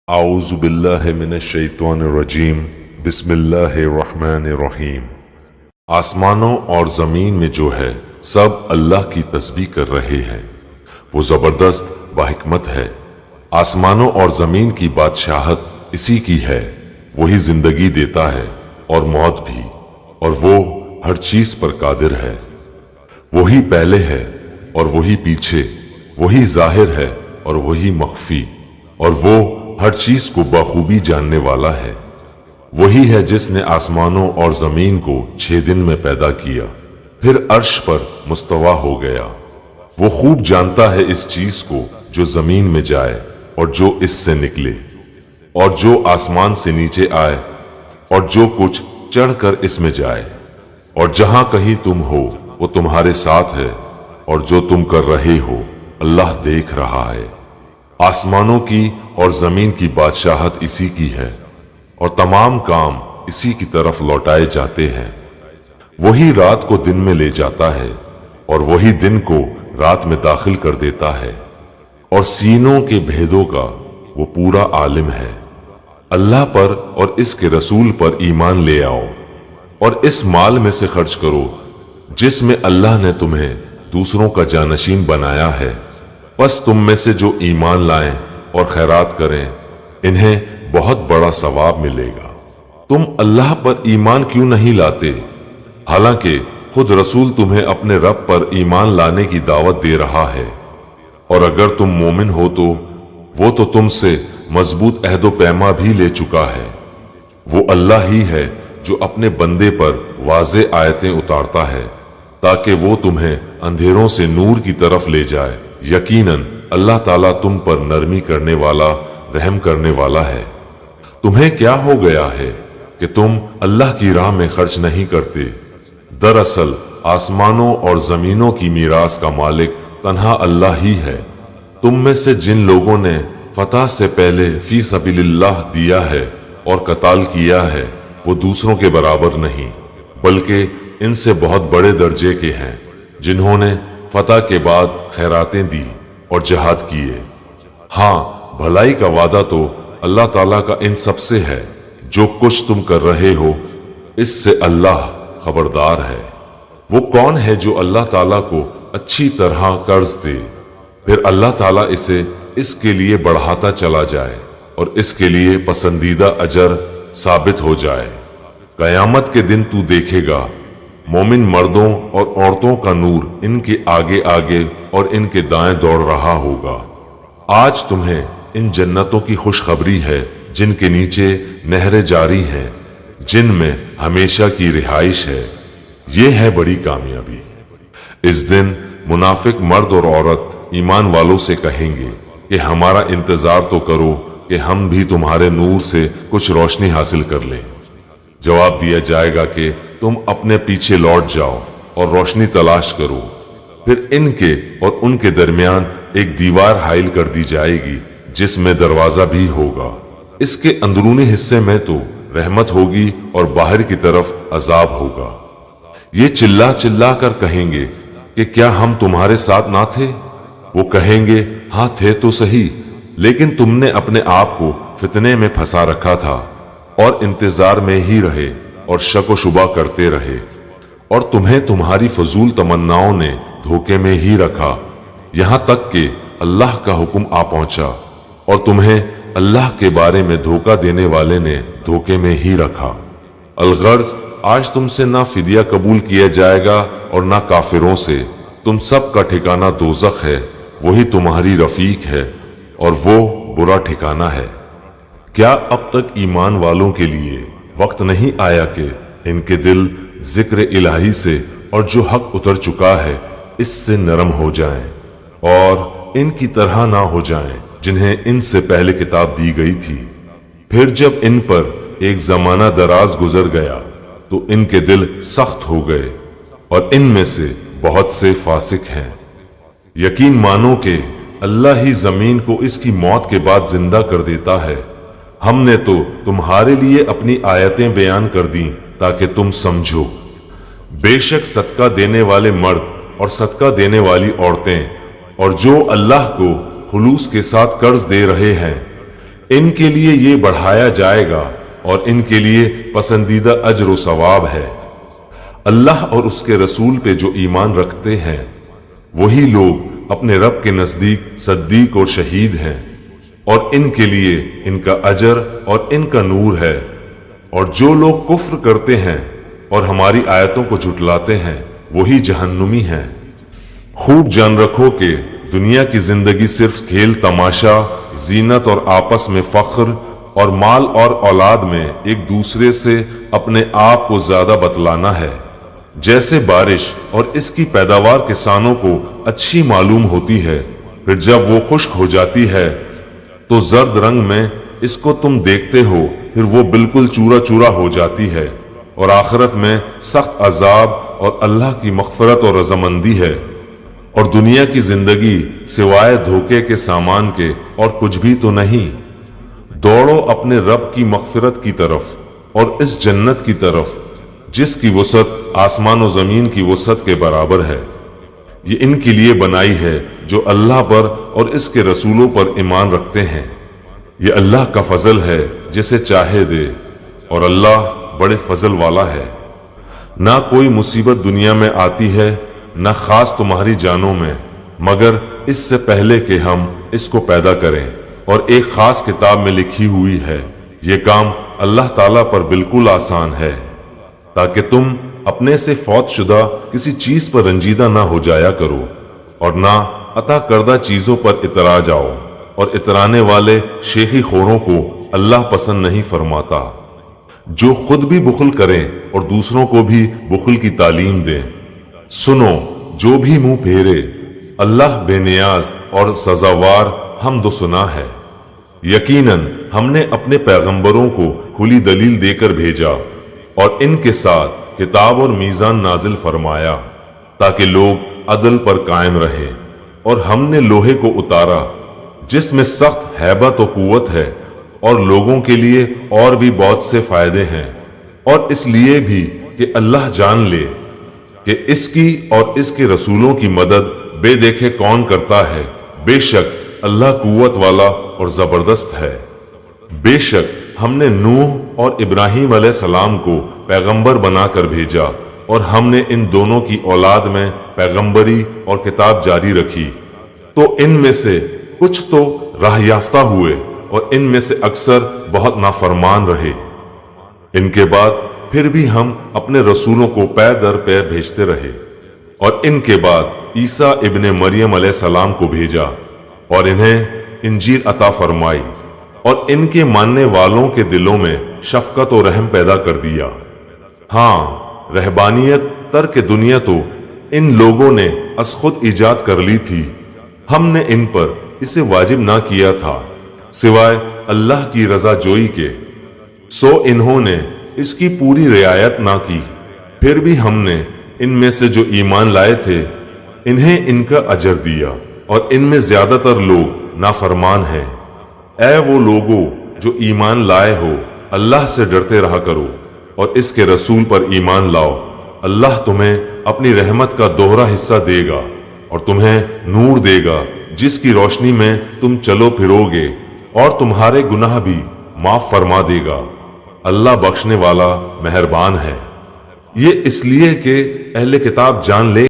اعوذ باللہ من الشیطان الرجیم بسم اللہ الرحمن الرحیم۔ آسمانوں اور زمین میں جو ہے سب اللہ کی تسبیح کر رہے ہیں، وہ زبردست باحکمت ہے۔ آسمانوں اور زمین کی بادشاہت اسی کی ہے، وہی زندگی دیتا ہے اور موت بھی، اور وہ ہر چیز پر قادر ہے۔ وہی پہلے ہے اور وہی پیچھے، وہی ظاہر ہے اور وہی مخفی، اور وہ ہر چیز کو بخوبی جاننے والا ہے۔ وہی ہے جس نے آسمانوں اور زمین کو 6 دن میں پیدا کیا، پھر عرش پر مستوی ہو گیا۔ وہ خوب جانتا ہے اس چیز کو جو زمین میں جائے اور جو اس سے نکلے، اور جو آسمان سے نیچے آئے، اور جو کچھ چڑھ کر اس میں جائے۔ اور جہاں کہیں تم ہو وہ تمہارے ساتھ ہے، اور جو تم کر رہے ہو اللہ دیکھ رہا ہے۔ آسمانوں کی اور زمین کی بادشاہت اسی کی ہے، اور تمام کام اسی کی طرف لوٹائے جاتے ہیں۔ وہی رات کو دن میں لے جاتا ہے اور وہی دن کو رات میں داخل کر دیتا ہے، اور سینوں کے بھیدوں کا وہ پورا عالم ہے۔ اللہ پر اور اس کے رسول پر ایمان لے آؤ، اور اس مال میں سے خرچ کرو جس میں اللہ نے تمہیں دوسروں کا جانشین بنایا ہے۔ پس تم میں سے جو ایمان لائیں اور خیرات کریں انہیں بہت بڑا ثواب ملے گا۔ تم اللہ پر ایمان کیوں نہیں لاتے، حالانکہ خود رسول تمہیں اپنے رب پر ایمان لانے کی دعوت دے رہا ہے؟ اور اگر تم مومن ہو تو وہ تو تم سے مضبوط عہد و پیما بھی لے چکا ہے۔ وہ اللہ ہی ہے جو اپنے بندے پر واضح آیتیں اتارتا ہے تاکہ وہ تمہیں اندھیروں سے نور کی طرف لے جائے۔ یقیناً اللہ تعالیٰ تم پر نرمی کرنے والا، رحم کرنے والا ہے۔ تمہیں کیا ہو گیا ہے کہ تم اللہ کی راہ میں خرچ نہیں کرتے؟ دراصل آسمانوں اور زمینوں کی میراث کا مالک تنہا اللہ ہی ہے۔ تم میں سے جن لوگوں نے فتح سے پہلے فی سبیل اللہ دیا ہے اور قتال کیا ہے وہ دوسروں کے برابر نہیں، بلکہ ان سے بہت بڑے درجے کے ہیں جنہوں نے فتح کے بعد خیراتیں دی اور جہاد کیے۔ ہاں، بھلائی کا وعدہ تو اللہ تعالیٰ کا ان سب سے ہے۔ جو کچھ تم کر رہے ہو اس سے اللہ خبردار ہے۔ وہ کون ہے جو اللہ تعالیٰ کو اچھی طرح قرض دے، پھر اللہ تعالیٰ اسے اس کے لیے بڑھاتا چلا جائے اور اس کے لیے پسندیدہ اجر ثابت ہو جائے؟ قیامت کے دن تو دیکھے گا مومن مردوں اور عورتوں کا نور ان کے آگے آگے اور ان کے دائیں دوڑ رہا ہوگا۔ آج تمہیں ان جنتوں کی خوشخبری ہے جن کے نیچے نہریں جاری ہیں، جن میں ہمیشہ کی رہائش ہے۔ یہ ہے بڑی کامیابی۔ اس دن منافق مرد اور عورت ایمان والوں سے کہیں گے کہ ہمارا انتظار تو کرو کہ ہم بھی تمہارے نور سے کچھ روشنی حاصل کر لیں۔ جواب دیا جائے گا کہ تم اپنے پیچھے لوٹ جاؤ اور روشنی تلاش کرو۔ پھر ان کے اور ان کے درمیان ایک دیوار حائل کر دی جائے گی جس میں دروازہ بھی ہوگا۔ اس کے اندرونی حصے میں تو رحمت ہوگی اور باہر کی طرف عذاب ہوگا۔ یہ چلا چلا کر کہیں گے کہ کیا ہم تمہارے ساتھ نہ تھے؟ وہ کہیں گے ہاں تھے تو صحیح، لیکن تم نے اپنے آپ کو فتنے میں پھنسا رکھا تھا اور انتظار میں ہی رہے اور شک و شبہ کرتے رہے، اور تمہیں تمہاری فضول تمناؤں نے دھوکے میں ہی رکھا، یہاں تک کہ اللہ کا حکم آ پہنچا اور تمہیں اللہ کے بارے میں دھوکہ دینے والے نے دھوکے میں ہی رکھا۔ الغرض آج تم سے نہ فدیہ قبول کیا جائے گا اور نہ کافروں سے۔ تم سب کا ٹھکانہ دوزخ ہے، وہی تمہاری رفیق ہے اور وہ برا ٹھکانہ ہے۔ کیا اب تک ایمان والوں کے لیے وقت نہیں آیا کہ ان کے دل ذکر الہی سے اور جو حق اتر چکا ہے اس سے نرم ہو جائیں اور ان کی طرح نہ ہو جائیں جنہیں ان سے پہلے کتاب دی گئی تھی؟ پھر جب ان پر ایک زمانہ دراز گزر گیا تو ان کے دل سخت ہو گئے اور ان میں سے بہت سے فاسق ہیں۔ یقین مانو کہ اللہ ہی زمین کو اس کی موت کے بعد زندہ کر دیتا ہے۔ ہم نے تو تمہارے لیے اپنی آیتیں بیان کر دیں تاکہ تم سمجھو۔ بے شک صدقہ دینے والے مرد اور صدقہ دینے والی عورتیں اور جو اللہ کو خلوص کے ساتھ قرض دے رہے ہیں ان کے لیے یہ بڑھایا جائے گا اور ان کے لیے پسندیدہ اجر و ثواب ہے۔ اللہ اور اس کے رسول پہ جو ایمان رکھتے ہیں وہی لوگ اپنے رب کے نزدیک صدیق اور شہید ہیں، اور ان کے لیے ان کا اجر اور ان کا نور ہے۔ اور جو لوگ کفر کرتے ہیں اور ہماری آیتوں کو جھٹلاتے ہیں وہی جہنمی ہیں۔ خوب جان رکھو کہ دنیا کی زندگی صرف کھیل تماشا، زینت اور آپس میں فخر اور مال اور اولاد میں ایک دوسرے سے اپنے آپ کو زیادہ بتلانا ہے۔ جیسے بارش اور اس کی پیداوار کسانوں کو اچھی معلوم ہوتی ہے، پھر جب وہ خشک ہو جاتی ہے تو زرد رنگ میں اس کو تم دیکھتے ہو، پھر وہ بالکل چورا چورا ہو جاتی ہے، اور آخرت میں سخت عذاب اور اللہ کی مغفرت اور رضامندی ہے۔ اور دنیا کی زندگی سوائے دھوکے کے سامان کے اور کچھ بھی تو نہیں۔ دوڑو اپنے رب کی مغفرت کی طرف اور اس جنت کی طرف جس کی وسعت آسمان و زمین کی وسعت کے برابر ہے۔ یہ ان کے لیے بنائی ہے جو اللہ پر اور اس کے رسولوں پر ایمان رکھتے ہیں۔ یہ اللہ کا فضل ہے جسے چاہے دے، اور اللہ بڑے فضل والا ہے۔ نہ کوئی مصیبت دنیا میں آتی ہے، نہ خاص تمہاری جانوں میں، مگر اس سے پہلے کہ ہم اس کو پیدا کریں، اور ایک خاص کتاب میں لکھی ہوئی ہے۔ یہ کام اللہ تعالیٰ پر بالکل آسان ہے، تاکہ تم اپنے سے فوت شدہ کسی چیز پر رنجیدہ نہ ہو جایا کرو، اور نہ عطا کردہ چیزوں پر اترا جاؤ، اور اترانے والے شیخی خوروں کو اللہ پسند نہیں فرماتا۔ جو خود بھی بخل کریں اور دوسروں کو بھی بخل کی تعلیم دیں۔ سنو، جو بھی منہ پھیرے، اللہ بے نیاز اور سزاوار حمد و ثنا ہے۔ یقیناً ہم نے اپنے پیغمبروں کو کھلی دلیل دے کر بھیجا، اور ان کے ساتھ کتاب اور میزان نازل فرمایا تاکہ لوگ عدل پر قائم رہیں۔ اور ہم نے لوہے کو اتارا جس میں سخت ہیبت و قوت ہے، اور لوگوں کے لیے اور بھی بہت سے فائدے ہیں، اور اس لیے بھی کہ اللہ جان لے کہ اس کی اور اس کے رسولوں کی مدد بے دیکھے کون کرتا ہے۔ بے شک اللہ قوت والا اور زبردست ہے۔ بے شک ہم نے نوح اور ابراہیم علیہ السلام کو پیغمبر بنا کر بھیجا، اور ہم نے ان دونوں کی اولاد میں پیغمبری اور کتاب جاری رکھی، تو ان میں سے کچھ تو راہ یافتہ ہوئے اور ان میں سے اکثر بہت نافرمان رہے۔ ان کے بعد پھر بھی ہم اپنے رسولوں کو پے در پے بھیجتے رہے، اور ان کے بعد عیسیٰ ابن مریم علیہ السلام کو بھیجا اور انہیں انجیل عطا فرمائی، اور ان کے ماننے والوں کے دلوں میں شفقت و رحم پیدا کر دیا۔ ہاں، رہبانیت ترک دنیا تو ان لوگوں نے از خود ایجاد کر لی تھی، ہم نے ان پر اسے واجب نہ کیا تھا سوائے اللہ کی رضا جوئی کے، سو انہوں نے اس کی پوری رعایت نہ کی۔ پھر بھی ہم نے ان میں سے جو ایمان لائے تھے انہیں ان کا اجر دیا، اور ان میں زیادہ تر لوگ نافرمان ہیں۔ اے وہ لوگو جو ایمان لائے ہو، اللہ سے ڈرتے رہا کرو اور اس کے رسول پر ایمان لاؤ۔ اللہ تمہیں اپنی رحمت کا دوہرا حصہ دے گا، اور تمہیں نور دے گا جس کی روشنی میں تم چلو پھرو گے، اور تمہارے گناہ بھی معاف فرما دے گا۔ اللہ بخشنے والا مہربان ہے۔ یہ اس لیے کہ اہل کتاب جان لے